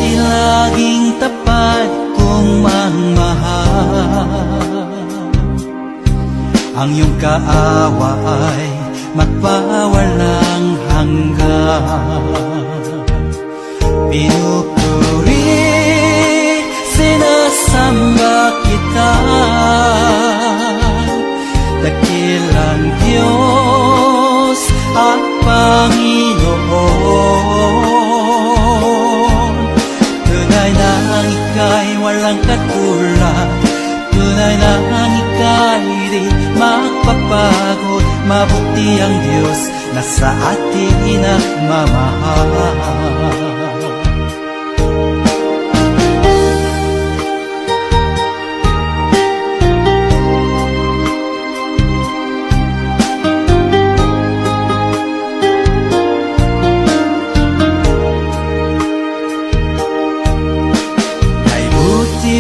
Kay laging tapat kong magmahal. Ang iyong kaawa ay magpawalang hanggan. Pinupuri, sinasamba kita, dakilang Diyos at Panginoon. Tunay na ang ika'y walang katulad, tunay na ang ika'y di magpapagod. Mabuti ang Diyos na sa atin nagmamahal.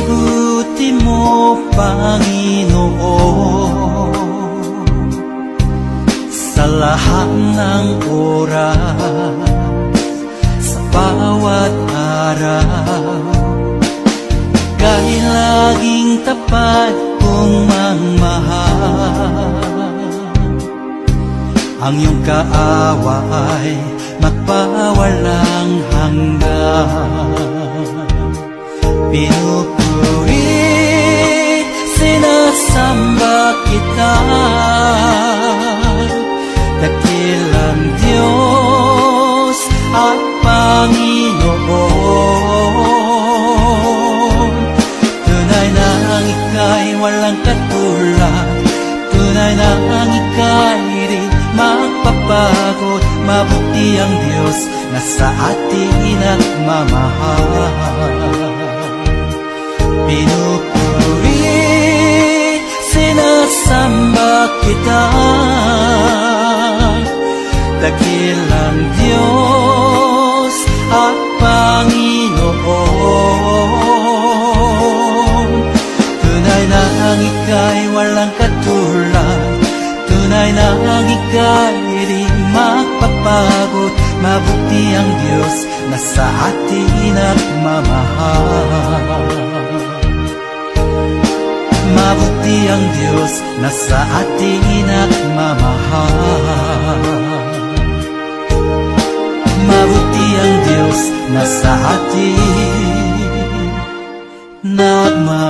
Buti mo, Panginoon, sa lahat ng oras, sa bawat araw. Kay laging tapat kong magmahal. Ang iyong kaawa ay magpawalang hanggan. Pinupuri, sinasamba kita, dakilang Diyos at Panginoon. Tunay na ang ika'y walang katulad, tunay na ang ika'y di magpapagod. Mabuti ang Diyos na sa atin nagmamahal. Pinupuri, sinasamba kita, dakilang Diyos at Panginoon. Tunay na ang ika'y walang katulad, tunay na ang ika'y di magpapagod. Mabuti ang Diyos na sa atin nagmamahal. Mabuti ang Diyos na sa atin nagmamahal. Mabuti ang Diyos na sa atin nagmamahal.